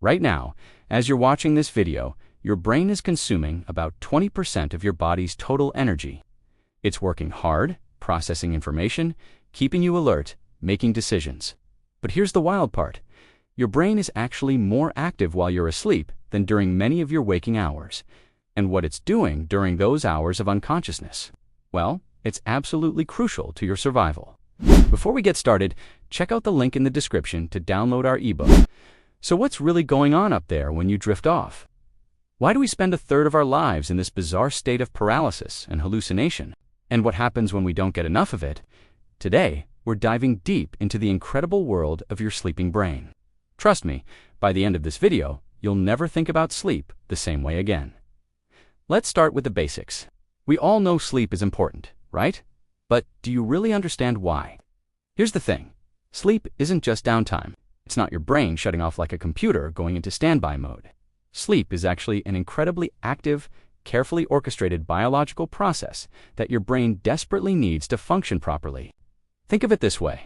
Right now, as you're watching this video, your brain is consuming about 20% of your body's total energy. It's working hard, processing information, keeping you alert, making decisions. But here's the wild part. Your brain is actually more active while you're asleep than during many of your waking hours. And what it's doing during those hours of unconsciousness, well, it's absolutely crucial to your survival. Before we get started, check out the link in the description to download our ebook. So what's really going on up there when you drift off? Why do we spend a third of our lives in this bizarre state of paralysis and hallucination? And what happens when we don't get enough of it? Today, we're diving deep into the incredible world of your sleeping brain. Trust me, by the end of this video, you'll never think about sleep the same way again. Let's start with the basics. We all know sleep is important, right? But do you really understand why? Here's the thing. Sleep isn't just downtime. It's not your brain shutting off like a computer going into standby mode. Sleep is actually an incredibly active, carefully orchestrated biological process that your brain desperately needs to function properly. Think of it this way.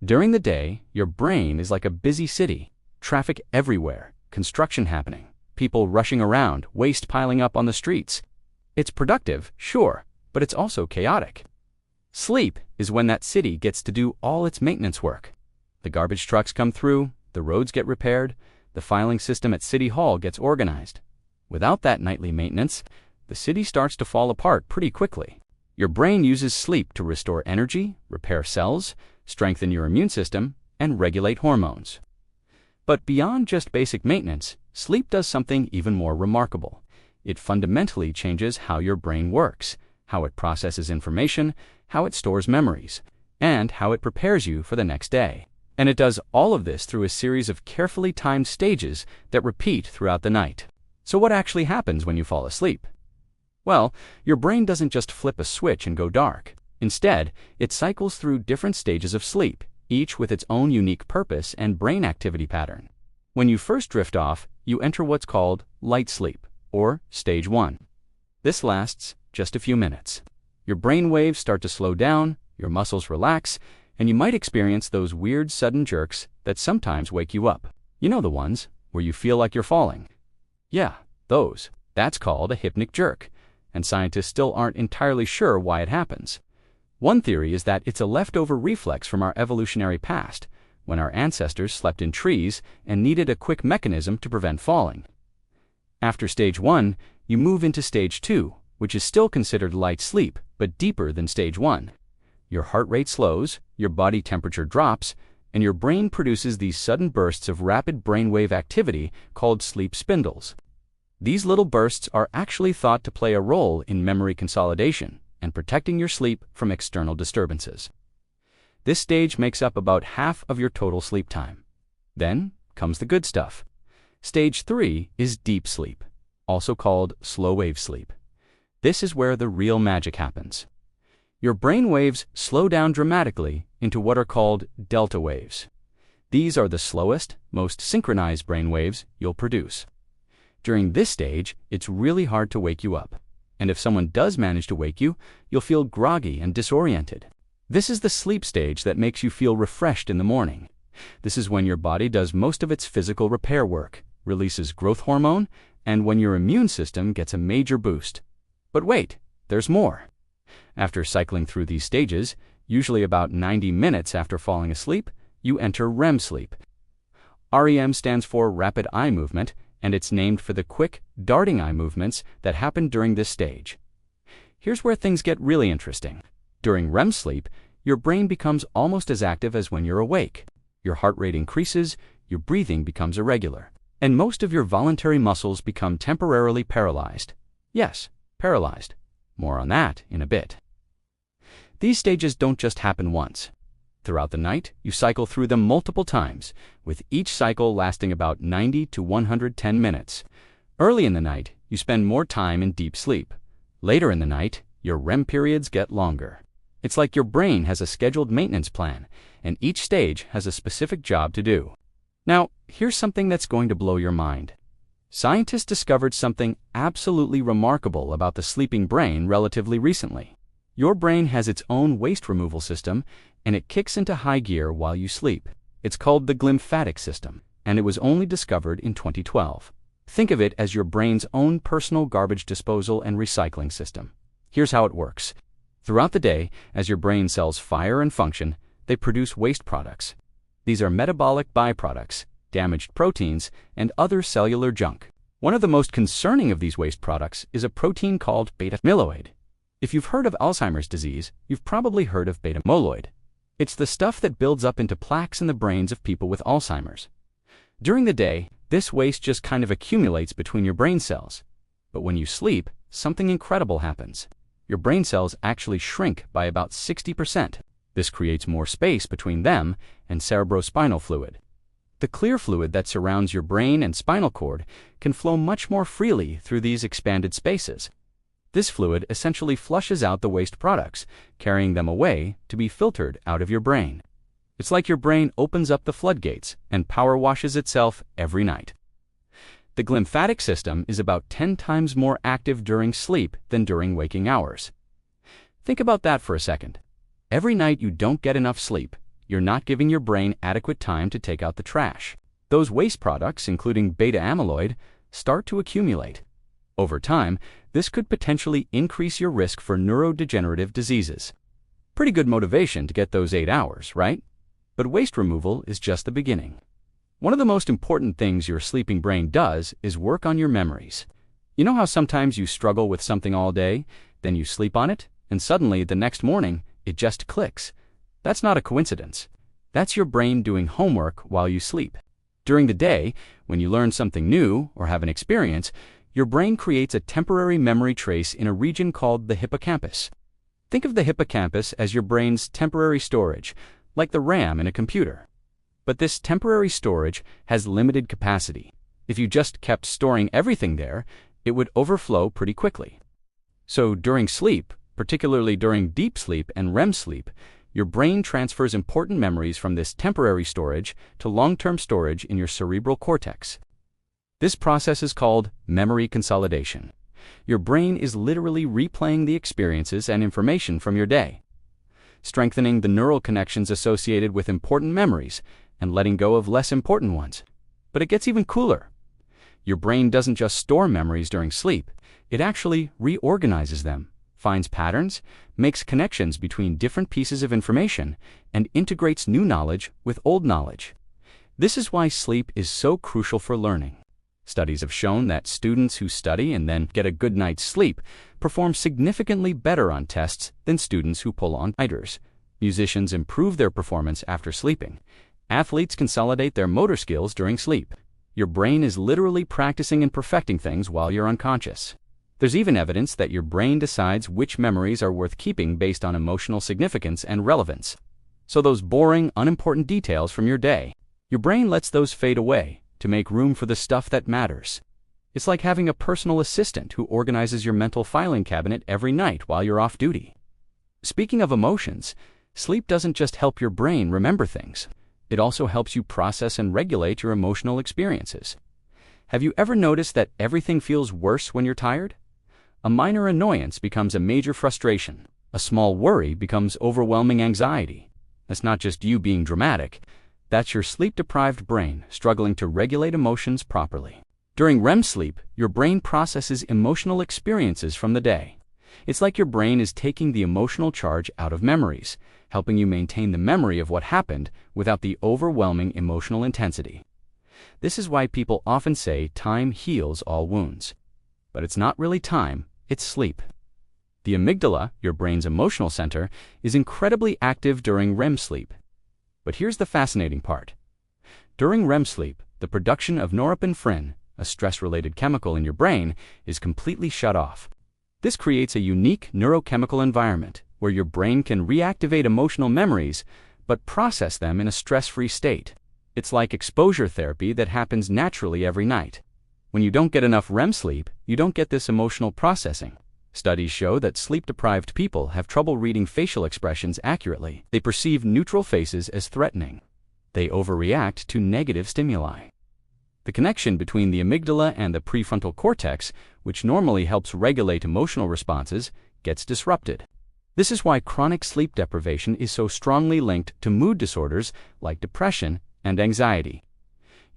During the day, your brain is like a busy city. Traffic everywhere, construction happening, people rushing around, waste piling up on the streets. It's productive, sure, but it's also chaotic. Sleep is when that city gets to do all its maintenance work. The garbage trucks come through, the roads get repaired, the filing system at City Hall gets organized. Without that nightly maintenance, the city starts to fall apart pretty quickly. Your brain uses sleep to restore energy, repair cells, strengthen your immune system, and regulate hormones. But beyond just basic maintenance, sleep does something even more remarkable. It fundamentally changes how your brain works, how it processes information, how it stores memories, and how it prepares you for the next day. And it does all of this through a series of carefully timed stages that repeat throughout the night. So what actually happens when you fall asleep? Well, your brain doesn't just flip a switch and go dark. Instead, it cycles through different stages of sleep, each with its own unique purpose and brain activity pattern. When you first drift off, you enter what's called light sleep, or stage 1. This lasts just a few minutes. Your brain waves start to slow down, your muscles relax, and you might experience those weird sudden jerks that sometimes wake you up. You know the ones where you feel like you're falling. Yeah, those. That's called a hypnic jerk, and scientists still aren't entirely sure why it happens. One theory is that it's a leftover reflex from our evolutionary past, when our ancestors slept in trees and needed a quick mechanism to prevent falling. After stage 1, you move into stage 2, which is still considered light sleep, but deeper than stage 1. Your heart rate slows, your body temperature drops, and your brain produces these sudden bursts of rapid brainwave activity called sleep spindles. These little bursts are actually thought to play a role in memory consolidation and protecting your sleep from external disturbances. This stage makes up about half of your total sleep time. Then comes the good stuff. Stage 3 is deep sleep, also called slow-wave sleep. This is where the real magic happens. Your brain waves slow down dramatically into what are called delta waves. These are the slowest, most synchronized brain waves you'll produce. During this stage, it's really hard to wake you up. And if someone does manage to wake you, you'll feel groggy and disoriented. This is the sleep stage that makes you feel refreshed in the morning. This is when your body does most of its physical repair work, releases growth hormone, and when your immune system gets a major boost. But wait, there's more. After cycling through these stages, usually about 90 minutes after falling asleep, you enter REM sleep. REM stands for rapid eye movement, and it's named for the quick, darting eye movements that happen during this stage. Here's where things get really interesting. During REM sleep, your brain becomes almost as active as when you're awake. Your heart rate increases, your breathing becomes irregular, and most of your voluntary muscles become temporarily paralyzed. Yes, paralyzed. More on that in a bit. These stages don't just happen once. Throughout the night, you cycle through them multiple times, with each cycle lasting about 90 to 110 minutes. Early in the night, you spend more time in deep sleep. Later in the night, your REM periods get longer. It's like your brain has a scheduled maintenance plan, and each stage has a specific job to do. Now, here's something that's going to blow your mind. Scientists discovered something absolutely remarkable about the sleeping brain relatively recently. Your brain has its own waste removal system, and it kicks into high gear while you sleep. It's called the glymphatic system. and it was only discovered in 2012. Think of it as your brain's own personal garbage disposal and recycling system. Here's how it works. Throughout the day, as your brain cells fire and function, they produce waste products. These are metabolic byproducts, damaged proteins, and other cellular junk. One of the most concerning of these waste products is a protein called beta-amyloid. If you've heard of Alzheimer's disease, you've probably heard of beta-amyloid. It's the stuff that builds up into plaques in the brains of people with Alzheimer's. During the day, this waste just kind of accumulates between your brain cells. But when you sleep, something incredible happens. Your brain cells actually shrink by about 60%. This creates more space between them and cerebrospinal fluid. The clear fluid that surrounds your brain and spinal cord can flow much more freely through these expanded spaces. This fluid essentially flushes out the waste products, carrying them away to be filtered out of your brain. It's like your brain opens up the floodgates and power washes itself every night. The glymphatic system is about 10 times more active during sleep than during waking hours. Think about that for a second. Every night you don't get enough sleep, you're not giving your brain adequate time to take out the trash. Those waste products, including beta-amyloid, start to accumulate. Over time, this could potentially increase your risk for neurodegenerative diseases. Pretty good motivation to get those 8 hours, right? But waste removal is just the beginning. One of the most important things your sleeping brain does is work on your memories. You know how sometimes you struggle with something all day, then you sleep on it, and suddenly the next morning it just clicks? That's not a coincidence. That's your brain doing homework while you sleep. During the day, when you learn something new or have an experience, your brain creates a temporary memory trace in a region called the hippocampus. Think of the hippocampus as your brain's temporary storage, like the RAM in a computer. But this temporary storage has limited capacity. If you just kept storing everything there, it would overflow pretty quickly. So during sleep, particularly during deep sleep and REM sleep, your brain transfers important memories from this temporary storage to long-term storage in your cerebral cortex. This process is called memory consolidation. Your brain is literally replaying the experiences and information from your day, strengthening the neural connections associated with important memories and letting go of less important ones. But it gets even cooler. Your brain doesn't just store memories during sleep, it actually reorganizes them, finds patterns, makes connections between different pieces of information, and integrates new knowledge with old knowledge. This is why sleep is so crucial for learning. Studies have shown that students who study and then get a good night's sleep perform significantly better on tests than students who pull all-nighters. Musicians improve their performance after sleeping. Athletes consolidate their motor skills during sleep. Your brain is literally practicing and perfecting things while you're unconscious. There's even evidence that your brain decides which memories are worth keeping based on emotional significance and relevance. So those boring, unimportant details from your day, your brain lets those fade away to make room for the stuff that matters. It's like having a personal assistant who organizes your mental filing cabinet every night while you're off duty. Speaking of emotions, sleep doesn't just help your brain remember things. It also helps you process and regulate your emotional experiences. Have you ever noticed that everything feels worse when you're tired? A minor annoyance becomes a major frustration. A small worry becomes overwhelming anxiety. That's not just you being dramatic. That's your sleep-deprived brain struggling to regulate emotions properly. During REM sleep, your brain processes emotional experiences from the day. It's like your brain is taking the emotional charge out of memories, helping you maintain the memory of what happened without the overwhelming emotional intensity. This is why people often say time heals all wounds. But it's not really time, it's sleep. The amygdala, your brain's emotional center, is incredibly active during REM sleep. But here's the fascinating part. During REM sleep, the production of norepinephrine, a stress-related chemical in your brain, is completely shut off. This creates a unique neurochemical environment where your brain can reactivate emotional memories but process them in a stress-free state. It's like exposure therapy that happens naturally every night. When you don't get enough REM sleep, you don't get this emotional processing. Studies show that sleep-deprived people have trouble reading facial expressions accurately. They perceive neutral faces as threatening. They overreact to negative stimuli. The connection between the amygdala and the prefrontal cortex, which normally helps regulate emotional responses, gets disrupted. This is why chronic sleep deprivation is so strongly linked to mood disorders like depression and anxiety.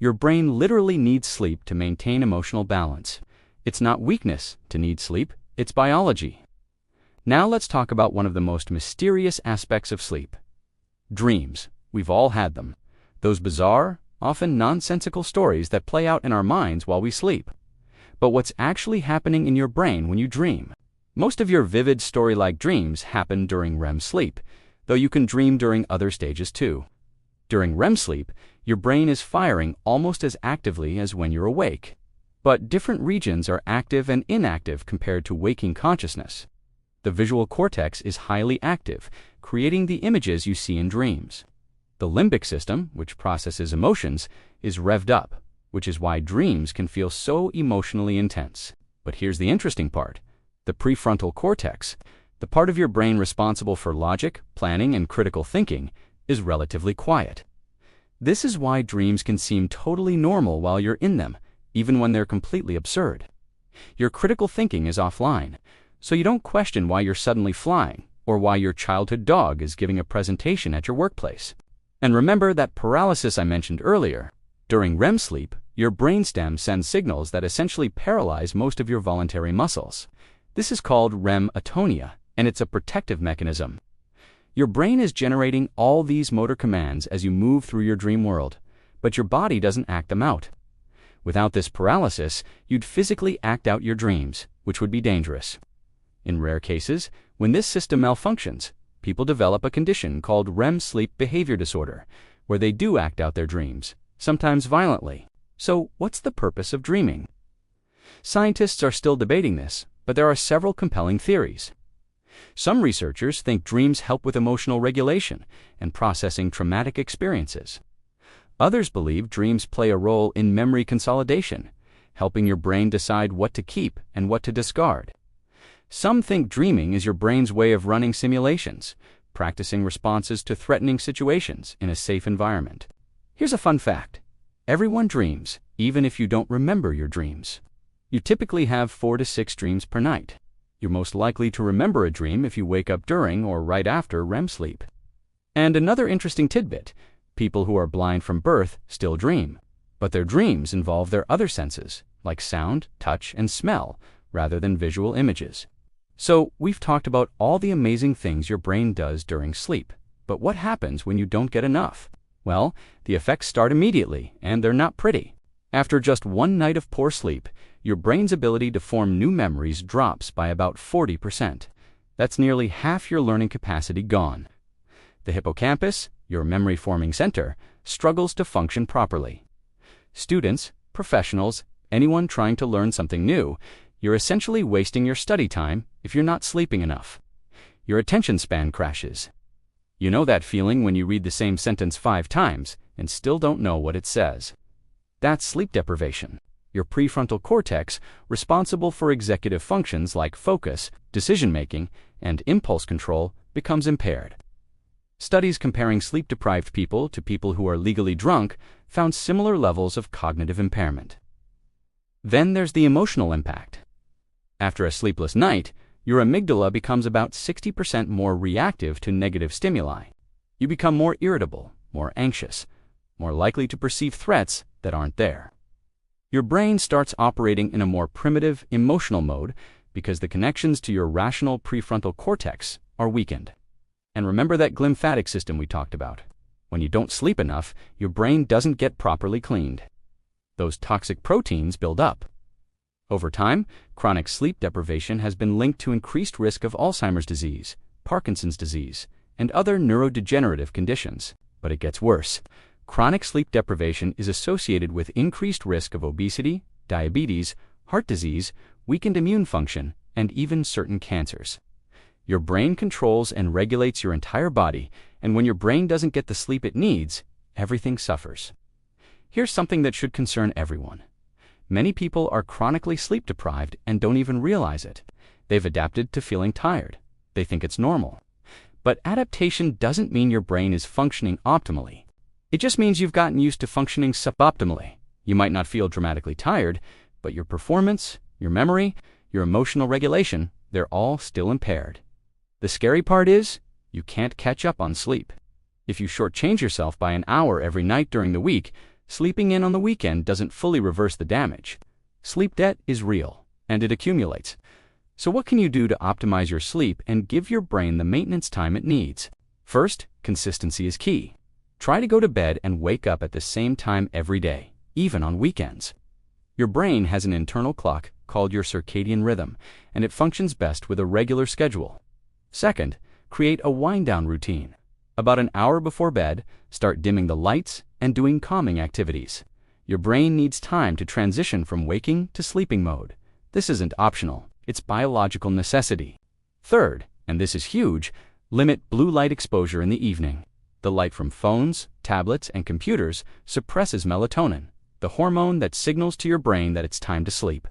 Your brain literally needs sleep to maintain emotional balance. It's not weakness to need sleep, it's biology. Now let's talk about one of the most mysterious aspects of sleep. Dreams. We've all had them. Those bizarre, often nonsensical stories that play out in our minds while we sleep. But what's actually happening in your brain when you dream? Most of your vivid story-like dreams happen during REM sleep, though you can dream during other stages too. During REM sleep, your brain is firing almost as actively as when you're awake. But different regions are active and inactive compared to waking consciousness. The visual cortex is highly active, creating the images you see in dreams. The limbic system, which processes emotions, is revved up, which is why dreams can feel so emotionally intense. But here's the interesting part. The prefrontal cortex, the part of your brain responsible for logic, planning, and critical thinking, is relatively quiet. This is why dreams can seem totally normal while you're in them, even when they're completely absurd. Your critical thinking is offline, so you don't question why you're suddenly flying or why your childhood dog is giving a presentation at your workplace. And remember that paralysis I mentioned earlier. During REM sleep, your brainstem sends signals that essentially paralyze most of your voluntary muscles. This is called REM atonia, and it's a protective mechanism. Your brain is generating all these motor commands as you move through your dream world, but your body doesn't act them out. Without this paralysis, you'd physically act out your dreams, which would be dangerous. In rare cases, when this system malfunctions, people develop a condition called REM sleep behavior disorder, where they do act out their dreams, sometimes violently. So, what's the purpose of dreaming? Scientists are still debating this, but there are several compelling theories. Some researchers think dreams help with emotional regulation and processing traumatic experiences. Others believe dreams play a role in memory consolidation, helping your brain decide what to keep and what to discard. Some think dreaming is your brain's way of running simulations, practicing responses to threatening situations in a safe environment. Here's a fun fact. Everyone dreams, even if you don't remember your dreams. You typically have 4 to 6 dreams per night. You're most likely to remember a dream if you wake up during or right after REM sleep. And another interesting tidbit, people who are blind from birth still dream, but their dreams involve their other senses, like sound, touch, and smell, rather than visual images. So, we've talked about all the amazing things your brain does during sleep, but what happens when you don't get enough? Well, the effects start immediately, and they're not pretty. After just one night of poor sleep, your brain's ability to form new memories drops by about 40%. That's nearly half your learning capacity gone. The hippocampus, your memory-forming center, struggles to function properly. Students, professionals, anyone trying to learn something new, you're essentially wasting your study time if you're not sleeping enough. Your attention span crashes. You know that feeling when you read the same sentence 5 times and still don't know what it says. That's sleep deprivation. Your prefrontal cortex, responsible for executive functions like focus, decision-making, and impulse control, becomes impaired. Studies comparing sleep-deprived people to people who are legally drunk found similar levels of cognitive impairment. Then there's the emotional impact. After a sleepless night, your amygdala becomes about 60% more reactive to negative stimuli. You become more irritable, more anxious, more likely to perceive threats that aren't there. Your brain starts operating in a more primitive, emotional mode because the connections to your rational prefrontal cortex are weakened. And remember that glymphatic system we talked about. When you don't sleep enough, your brain doesn't get properly cleaned. Those toxic proteins build up. Over time, chronic sleep deprivation has been linked to increased risk of Alzheimer's disease, Parkinson's disease, and other neurodegenerative conditions. But it gets worse. Chronic sleep deprivation is associated with increased risk of obesity, diabetes, heart disease, weakened immune function, and even certain cancers. Your brain controls and regulates your entire body, and when your brain doesn't get the sleep it needs, everything suffers. Here's something that should concern everyone. Many people are chronically sleep deprived and don't even realize it. They've adapted to feeling tired. They think it's normal. But adaptation doesn't mean your brain is functioning optimally. It just means you've gotten used to functioning suboptimally. You might not feel dramatically tired, but your performance, your memory, your emotional regulation, they're all still impaired. The scary part is, you can't catch up on sleep. If you shortchange yourself by an hour every night during the week, Sleeping in on the weekend doesn't fully reverse the damage. Sleep debt is real, and it accumulates. So what can you do to optimize your sleep and give your brain the maintenance time it needs? First, consistency is key. Try to go to bed and wake up at the same time every day, even on weekends. Your brain has an internal clock called your circadian rhythm, and it functions best with a regular schedule. Second, create a wind-down routine. About an hour before bed, start dimming the lights and doing calming activities. Your brain needs time to transition from waking to sleeping mode. This isn't optional, it's biological necessity. Third, and this is huge, limit blue light exposure in the evening. The light from phones, tablets, and computers suppresses melatonin, the hormone that signals to your brain that it's time to sleep.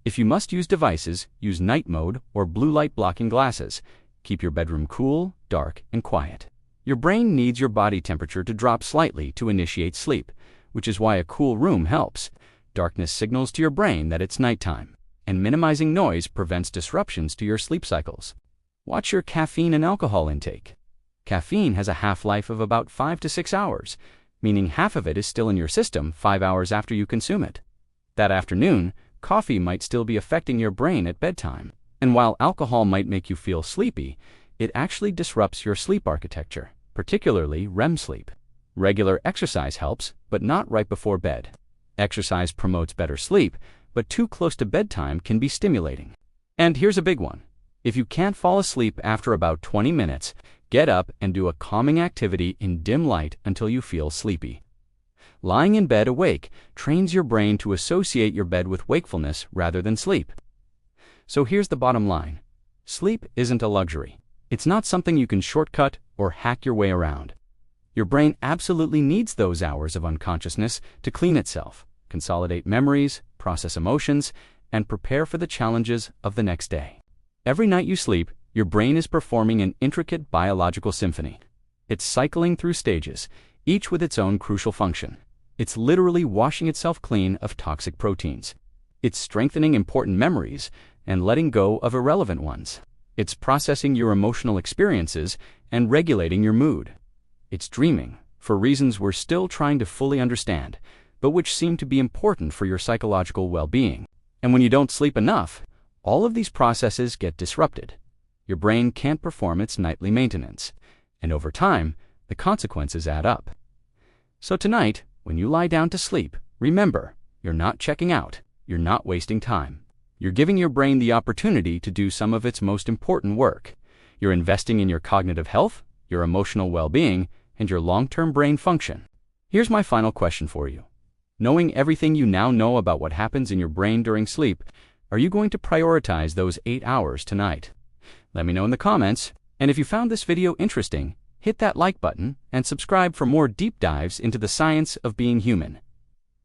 If you must use devices, use night mode or blue light blocking glasses. Keep your bedroom cool, dark, and quiet. Your brain needs your body temperature to drop slightly to initiate sleep, which is why a cool room helps. Darkness signals to your brain that it's nighttime, and minimizing noise prevents disruptions to your sleep cycles. Watch your caffeine and alcohol intake. Caffeine has a half-life of about 5 to 6 hours, meaning half of it is still in your system 5 hours after you consume it. That afternoon, coffee might still be affecting your brain at bedtime. And while alcohol might make you feel sleepy, it actually disrupts your sleep architecture, particularly REM sleep. Regular exercise helps, but not right before bed. Exercise promotes better sleep, but too close to bedtime can be stimulating. And here's a big one. If you can't fall asleep after about 20 minutes, get up and do a calming activity in dim light until you feel sleepy. Lying in bed awake trains your brain to associate your bed with wakefulness rather than sleep. So here's the bottom line. Sleep isn't a luxury. It's not something you can shortcut or hack your way around. Your brain absolutely needs those hours of unconsciousness to clean itself, consolidate memories, process emotions, and prepare for the challenges of the next day. Every night you sleep, your brain is performing an intricate biological symphony. It's cycling through stages, each with its own crucial function. It's literally washing itself clean of toxic proteins. It's strengthening important memories and letting go of irrelevant ones. It's processing your emotional experiences and regulating your mood. It's dreaming, for reasons we're still trying to fully understand, but which seem to be important for your psychological well-being. And when you don't sleep enough, all of these processes get disrupted. Your brain can't perform its nightly maintenance, and over time, the consequences add up. So tonight, when you lie down to sleep, remember, you're not checking out, you're not wasting time. You're giving your brain the opportunity to do some of its most important work. You're investing in your cognitive health, your emotional well-being, and your long-term brain function. Here's my final question for you. Knowing everything you now know about what happens in your brain during sleep, are you going to prioritize those 8 hours tonight? Let me know in the comments, and if you found this video interesting, hit that like button and subscribe for more deep dives into the science of being human.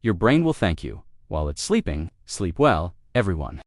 Your brain will thank you. While it's sleeping, sleep well, everyone.